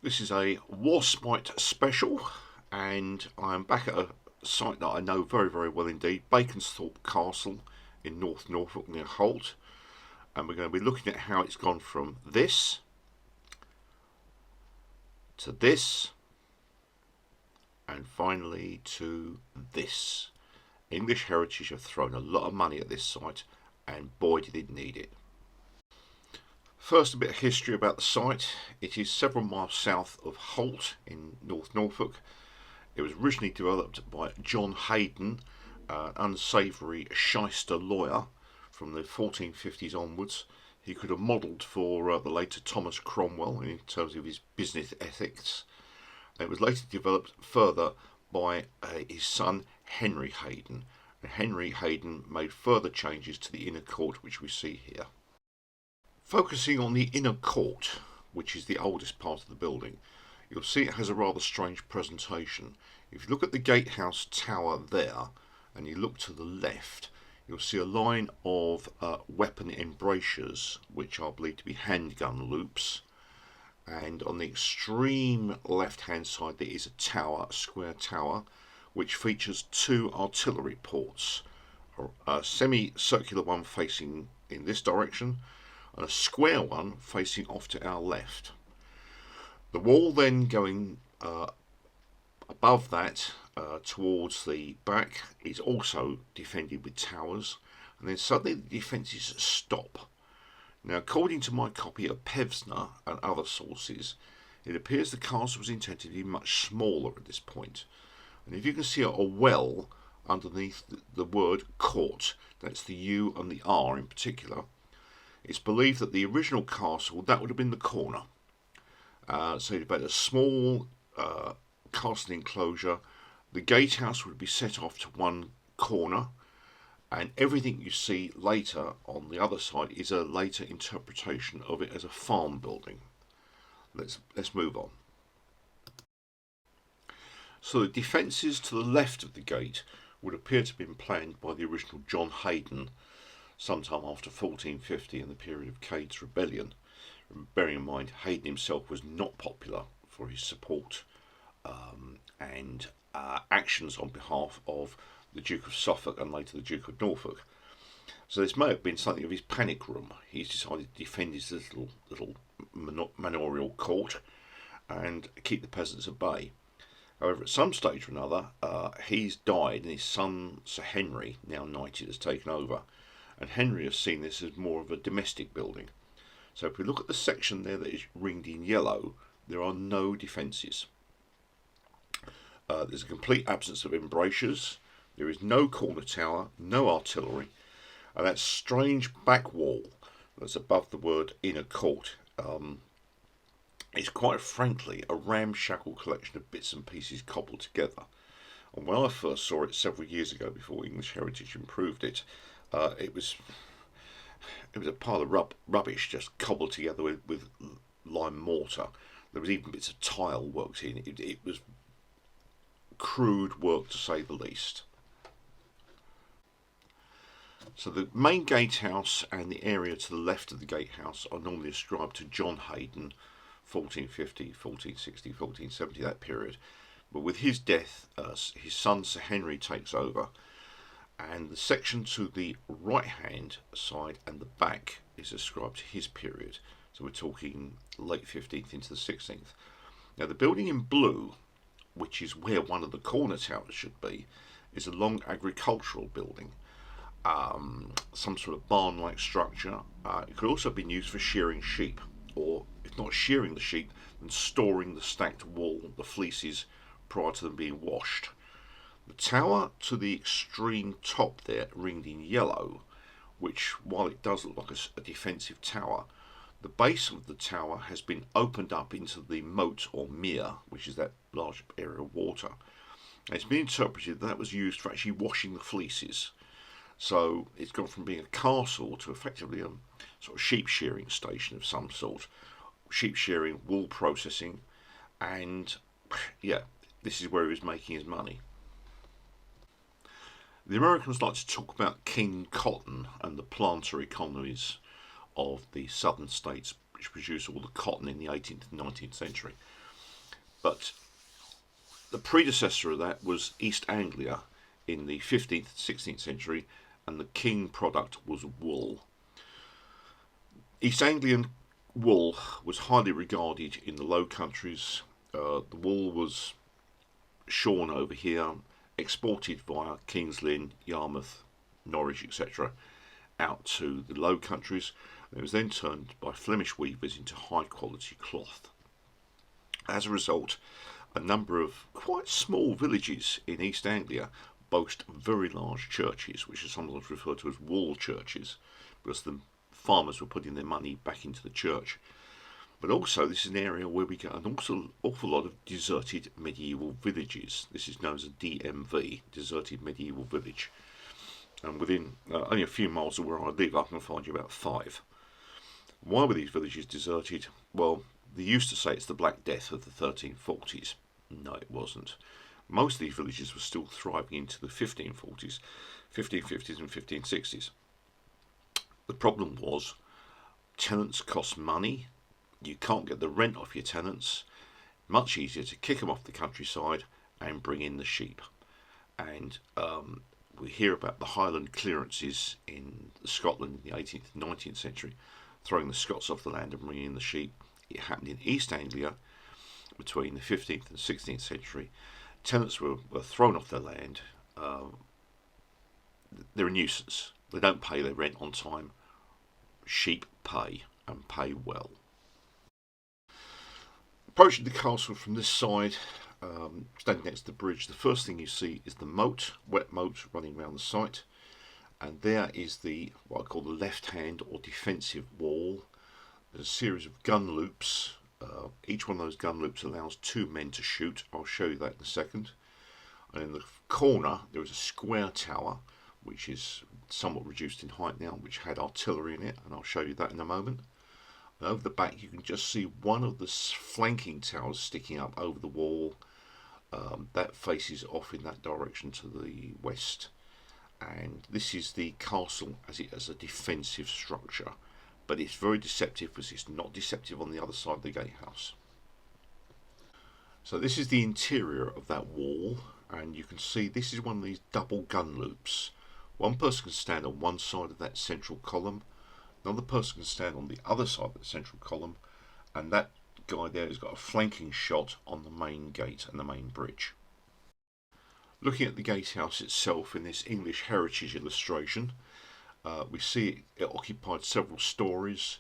This is a Warspite special, and I'm back at a site that I know very, very well indeed, Baconsthorpe Castle in North Norfolk near Holt. And we're going to be looking at how it's gone from this to this and finally to this. English Heritage have thrown a lot of money at this site, and boy did it need it. First, a bit of history about the site. It is several miles south of Holt in North Norfolk. It was originally developed by John Hayden, an unsavoury shyster lawyer from the 1450s onwards. He could have modelled for the later Thomas Cromwell in terms of his business ethics. It was later developed further by his son Henry Hayden. And Henry Hayden made further changes to the inner court, which we see here. Focusing on the inner court, which is the oldest part of the building, you'll see it has a rather strange presentation. If you look at the gatehouse tower there, and you look to the left, you'll see a line of weapon embrasures, which I believe to be handgun loops. And on the extreme left-hand side there is a tower, a square tower, which features two artillery ports. A semicircular one facing in this direction, and a square one facing off to our left. The wall then going above that towards the back is also defended with towers, and then suddenly the defences stop. Now, according to my copy of Pevsner and other sources, it appears the castle was intended to be much smaller at this point. And if you can see a well underneath the word court, that's the U and the R in particular, it's believed that the original castle, that would have been the corner. So you'd have had a small castle enclosure. The gatehouse would be set off to one corner, and everything you see later on the other side is a later interpretation of it as a farm building. Let's move on. So the defences to the left of the gate would appear to have been planned by the original John Hayden sometime after 1450 in the period of Cade's rebellion. Bearing in mind Hayden himself was not popular for his support and actions on behalf of the Duke of Suffolk and later the Duke of Norfolk. So this may have been something of his panic room. He's decided to defend his little manorial court and keep the peasants at bay. However, at some stage or another, he's died and his son Sir Henry, now knighted, has taken over. And Henry has seen this as more of a domestic building. So if we look at the section there that is ringed in yellow, there are no defences. There's a complete absence of embrasures. There is no corner tower, no artillery, and that strange back wall that's above the word inner court is quite frankly a ramshackle collection of bits and pieces cobbled together. And when I first saw it several years ago, before English Heritage improved it, it was a pile of rubbish just cobbled together with lime mortar. There was even bits of tile worked in. It was crude work, to say the least. So the main gatehouse and the area to the left of the gatehouse are normally ascribed to John Hayden, 1450, 1460, 1470, that period. But with his death, his son Sir Henry takes over, and the section to the right hand side and the back is ascribed to his period. So we're talking late 15th into the 16th. Now the building in blue, which is where one of the corner towers should be, is a long agricultural building. Some sort of barn-like structure. It could also have been used for shearing sheep, or if not shearing the sheep, then storing the stacked wool, the fleeces, prior to them being washed. The tower to the extreme top there, ringed in yellow, which, while it does look like a defensive tower, the base of the tower has been opened up into the moat or mere, which is that large area of water. And it's been interpreted that was used for actually washing the fleeces. So it's gone from being a castle to effectively a sort of sheep shearing station of some sort. Sheep shearing, wool processing, and yeah, this is where he was making his money. The Americans like to talk about King Cotton and the planter economies of the southern states, which produce all the cotton in the 18th and 19th century. But the predecessor of that was East Anglia in the 15th and 16th century, and the king product was wool. East Anglian wool was highly regarded in the Low Countries. The wool was shorn over here, exported via King's Lynn, Yarmouth, Norwich, etc., out to the Low Countries. It was then turned by Flemish weavers into high quality cloth. As a result, a number of quite small villages in East Anglia boast very large churches, which are sometimes referred to as wall churches, because the farmers were putting their money back into the church. But also, this is an area where we get an awful lot of deserted medieval villages. This is known as a DMV, deserted medieval village. And within only a few miles of where I live, I can find you about 5. Why were these villages deserted? Well, they used to say it's the Black Death of the 1340s. No, it wasn't. Most of these villages were still thriving into the 1540s, 1550s and 1560s. The problem was tenants cost money. You can't get the rent off your tenants. Much easier to kick them off the countryside and bring in the sheep. And we hear about the Highland clearances in Scotland in the 18th and 19th century, throwing the Scots off the land and bringing in the sheep. It happened in East Anglia between the 15th and 16th century. Tenants were thrown off their land. They're a nuisance. They don't pay their rent on time. Sheep pay, and pay well. Approaching the castle from this side, standing next to the bridge, the first thing you see is the moat, wet moat running around the site. And there is the what I call the left hand or defensive wall. There's a series of gun loops. Each one of those gun loops allows 2 men to shoot. I'll show you that in a second. And in the corner there is a square tower, which is somewhat reduced in height now, which had artillery in it, and I'll show you that in a moment. And over the back you can just see one of the flanking towers sticking up over the wall. That faces off in that direction to the west. And this is the castle as a defensive structure, but it's very deceptive because it's not deceptive on the other side of the gatehouse. So this is the interior of that wall, and you can see this is one of these double gun loops. One person can stand on one side of that central column, another person can stand on the other side of the central column, and that guy there has got a flanking shot on the main gate and the main bridge. Looking at the gatehouse itself in this English heritage illustration, we see it occupied several stories.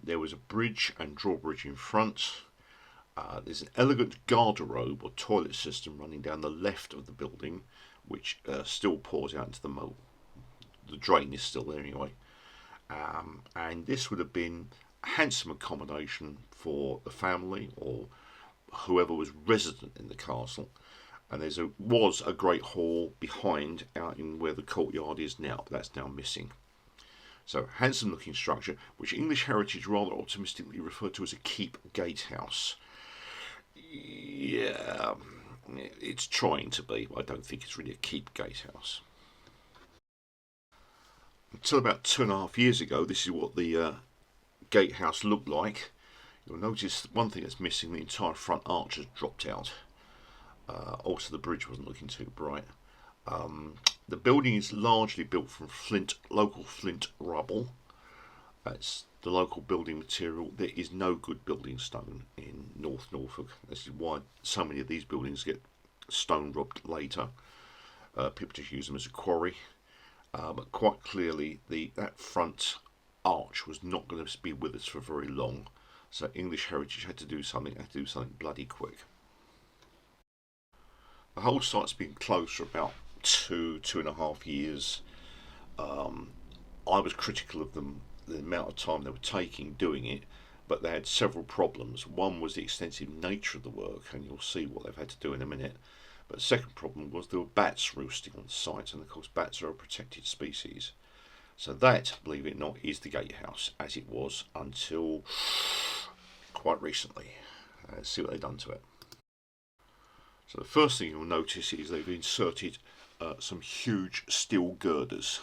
There was a bridge and drawbridge in front. There's an elegant garderobe or toilet system running down the left of the building, which still pours out into the moat. The drain is still there anyway. And this would have been a handsome accommodation for the family or whoever was resident in the castle. And there was a great hall behind, out in where the courtyard is now, but that's now missing. So, handsome looking structure, which English heritage rather optimistically referred to as a keep gatehouse. Yeah, it's trying to be, but I don't think it's really a keep gatehouse. Until about 2.5 years ago, this is what the gatehouse looked like. You'll notice one thing that's missing: the entire front arch has dropped out. Also, the bridge wasn't looking too bright. The building is largely built from local flint rubble. That's the local building material. There is no good building stone in North Norfolk. This is why so many of these buildings get stone robbed later. People just use them as a quarry. But quite clearly, that front arch was not going to be with us for very long. So English heritage had to do something bloody quick. The whole site's been closed for about 2.5 years. I was critical of them, the amount of time they were taking doing it, but they had several problems. One was the extensive nature of the work, and you'll see what they've had to do in a minute. But the second problem was there were bats roosting on the site, and of course bats are a protected species. So that, believe it or not, is the gatehouse as it was until quite recently. Let's see what they've done to it. So the first thing you'll notice is they've inserted some huge steel girders.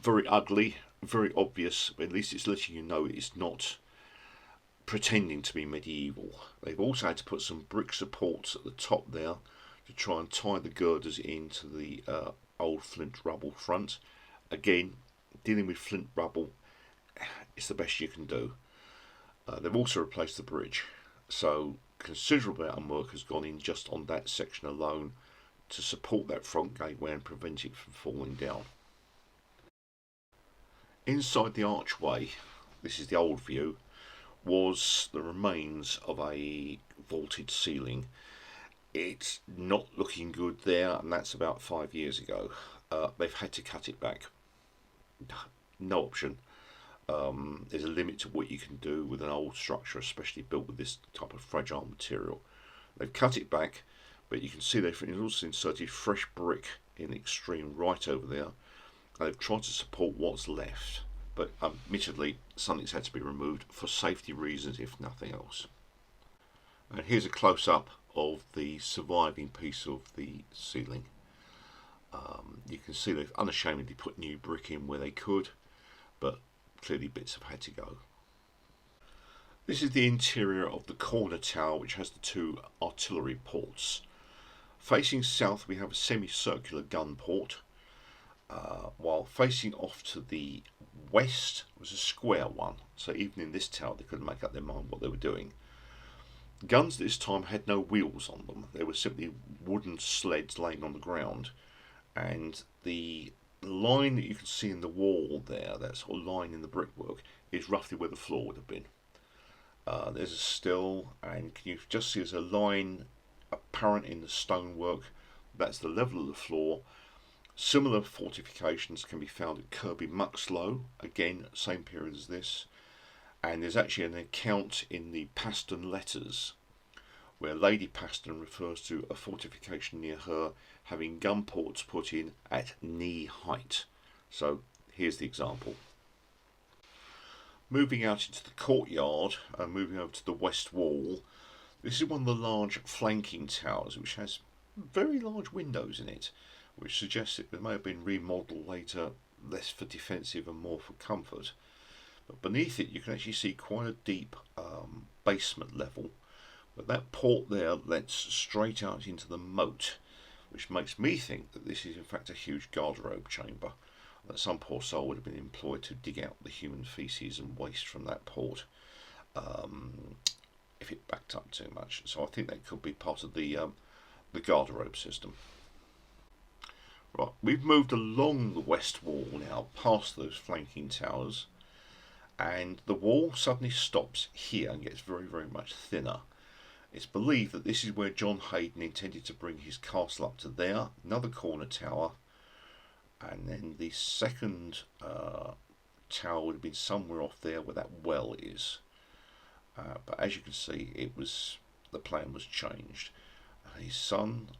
Very ugly, very obvious, but at least it's letting you know it's not pretending to be medieval. They've also had to put some brick supports at the top there to try and tie the girders into the old flint rubble front. Again, dealing with flint rubble is the best you can do. They've also replaced the bridge, so considerable amount of work has gone in just on that section alone to support that front gateway and prevent it from falling down. Inside the archway, this is the old view, was the remains of a vaulted ceiling. It's not looking good there, and that's about 5 years ago. They've had to cut it back. No option. There's a limit to what you can do with an old structure, especially built with this type of fragile material. They've cut it back, but you can see they've also inserted fresh brick in the extreme right over there. And they've tried to support what's left, but admittedly something's had to be removed for safety reasons, if nothing else. And here's a close-up of the surviving piece of the ceiling. You can see they've unashamedly put new brick in where they could, but clearly bits have had to go. This is the interior of the corner tower, which has the two artillery ports. Facing south we have a semicircular gun port, while facing off to the west was a square one, so even in this tower they couldn't make up their mind what they were doing. Guns this time had no wheels on them, they were simply wooden sleds laying on the ground, and the line that you can see in the wall there, that sort of line in the brickwork, is roughly where the floor would have been. There's a still, and you just see there's a line apparent in the stonework. That's the level of the floor. Similar fortifications can be found at Kirby Muxloe, again same period as this, and there's actually an account in the Paston letters where Lady Paston refers to a fortification near her having gun ports put in at knee height. So here's the example. Moving out into the courtyard and moving over to the west wall, this is one of the large flanking towers which has very large windows in it, which suggests it may have been remodelled later, less for defensive and more for comfort. But beneath it you can actually see quite a deep basement level, but that port there lets straight out into the moat, which makes me think that this is in fact a huge garderobe chamber, that some poor soul would have been employed to dig out the human faeces and waste from that port if it backed up too much. So I think that could be part of the garderobe system. Right, we've moved along the west wall now, past those flanking towers, and the wall suddenly stops here and gets very, very much thinner. It's believed that this is where John Hayden intended to bring his castle up to there, another corner tower, and then the second tower would have been somewhere off there where that well is. But as you can see, the plan was changed. His son,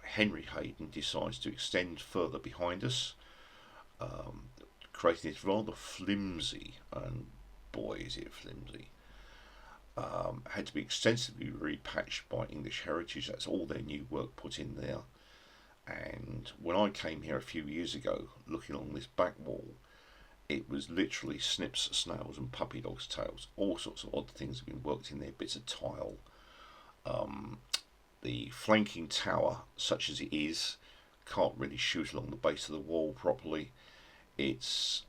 Henry Hayden, decides to extend further behind us, creating this rather flimsy, and boy is it flimsy, had to be extensively repatched by English Heritage. That's all their new work put in there. And when I came here a few years ago, looking along this back wall, it was literally snips, snails and puppy dogs' tails. All sorts of odd things have been worked in there, bits of tile. The flanking tower, such as it is, can't really shoot along the base of the wall properly. It's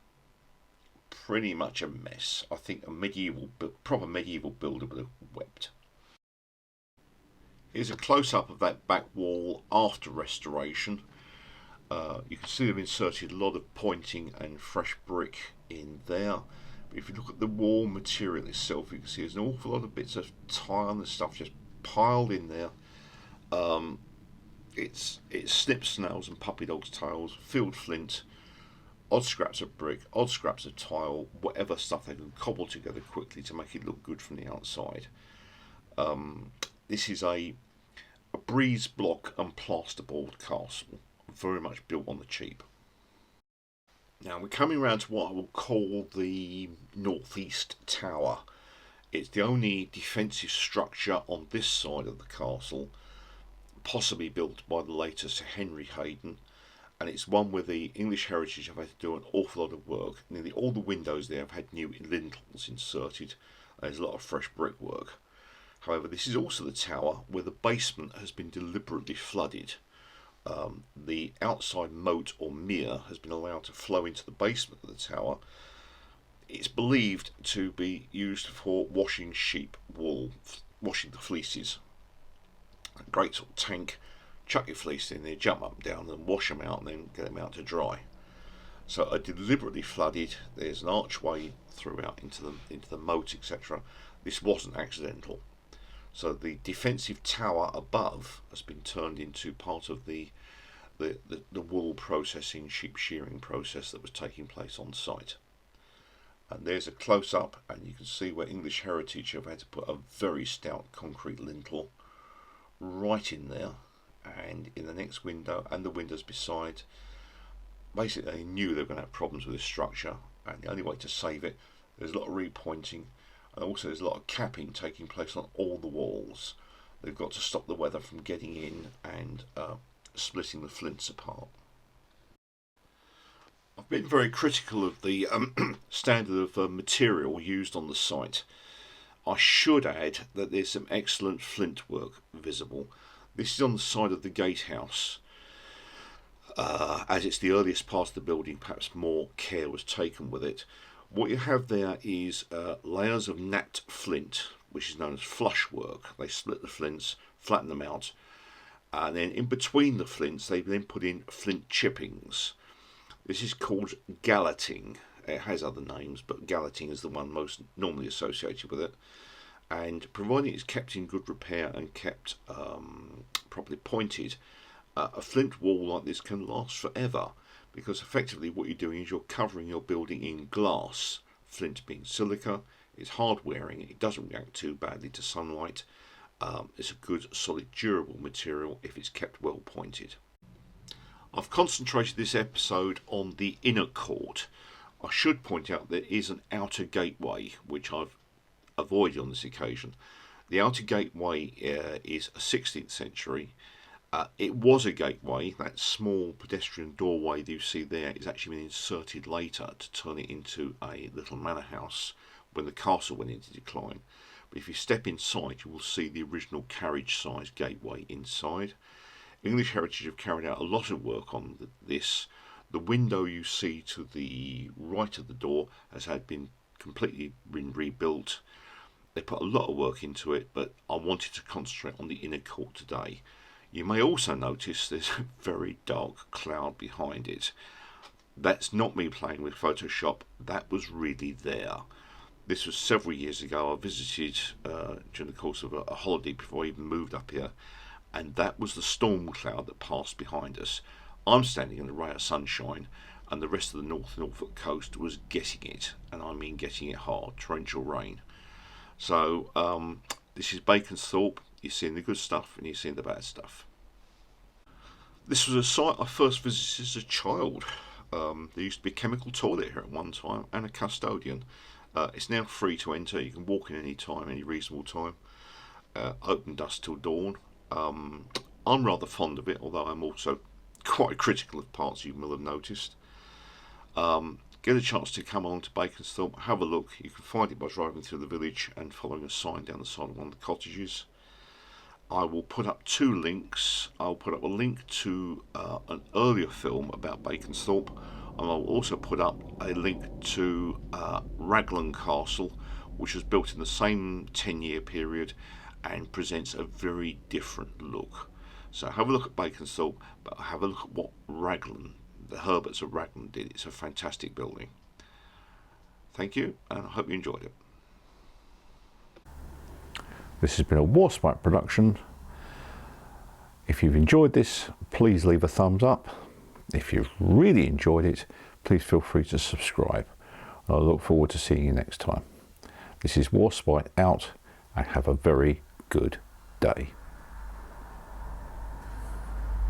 pretty much a mess. I think a proper medieval builder would have wept. Here's a close-up of that back wall after restoration. You can see they've inserted a lot of pointing and fresh brick in there. But if you look at the wall material itself, you can see there's an awful lot of bits of tile and stuff just piled in there. It's snips, snails and puppy dogs' tails, field flint, odd scraps of brick, odd scraps of tile, whatever stuff they can cobble together quickly to make it look good from the outside. This is a breeze block and plasterboard castle, very much built on the cheap. Now we're coming around to what I will call the northeast tower. It's the only defensive structure on this side of the castle, possibly built by the later Sir Henry Hayden, and it's one where the English Heritage have had to do an awful lot of work. Nearly all the windows there have had new lintels inserted, There's a lot of fresh brickwork. However, this is also the tower where the basement has been deliberately flooded. The outside moat or mere has been allowed to flow into the basement of the tower. It's believed to be used for washing sheep wool, washing the fleeces. A great sort of tank, chuck your fleece in there, jump up and down and wash them out and then get them out to dry. So are deliberately flooded. There's an archway throughout into the moat, etc. This wasn't accidental. So the defensive tower above has been turned into part of the wool processing, sheep shearing process that was taking place on site. And there's a close-up, and you can see where English Heritage have had to put a very stout concrete lintel right in there, and in the next window and the windows beside. Basically, they knew they were going to have problems with this structure, and the only way to save it, there's a lot of repointing, and also there's a lot of capping taking place on all the walls. They've got to stop the weather from getting in and splitting the flints apart. I've been very critical of the standard of material used on the site. I should add that there's some excellent flint work visible. This is on the side of the gatehouse. As it's the earliest part of the building, perhaps more care was taken with it. What you have there is layers of knapped flint, which is known as flush work. They split the flints, flatten them out, and then in between the flints they then put in flint chippings. This is called galleting. It has other names, but galleting is the one most normally associated with it. And providing it's kept in good repair and kept properly pointed, a flint wall like this can last forever, because effectively what you're doing is you're covering your building in glass. Flint being silica, it's hard wearing, it doesn't react too badly to sunlight. It's a good, solid, durable material if it's kept well pointed. I've concentrated this episode on the inner court. I should point out there is an outer gateway, which I've avoided on this occasion. The outer gateway is a 16th century. It was a gateway. That small pedestrian doorway that you see there is actually been inserted later to turn it into a little manor house when the castle went into decline. But if you step inside, you will see the original carriage-sized gateway inside. English Heritage have carried out a lot of work on this. The window you see to the right of the door has been completely rebuilt. They put a lot of work into it, but I wanted to concentrate on the inner court today. You may also notice there's a very dark cloud behind it. That's not me playing with Photoshop, that was really there. This was several years ago. I visited during the course of a holiday before I even moved up here, and that was the storm cloud that passed behind us. I'm standing in a ray of sunshine, and the rest of the Norfolk coast was getting it, and I mean getting it hard, torrential rain. So this is Baconsthorpe. You're seeing the good stuff and you're seeing the bad stuff. This was a site I first visited as a child. There used to be a chemical toilet here at one time and a custodian. It's now free to enter. You can walk in any time, any reasonable time. Open dusk till dawn. I'm rather fond of it, although I'm also quite critical of parts you will have noticed. Get a chance to come along to Baconsthorpe, have a look. You can find it by driving through the village and following a sign down the side of one of the cottages. I will put up two links. I'll put up a link to an earlier film about Baconsthorpe, and I'll also put up a link to Raglan Castle, which was built in the same 10-year period and presents a very different look. So have a look at Baconsthorpe, but have a look at what Raglan, the Herberts of Raglan, did. It's a fantastic building. Thank you, and I hope you enjoyed it. This has been a Warspite production. If you've enjoyed this, please leave a thumbs up. If you've really enjoyed it, please feel free to subscribe. I look forward to seeing you next time. This is Warspite out, and have a very good day.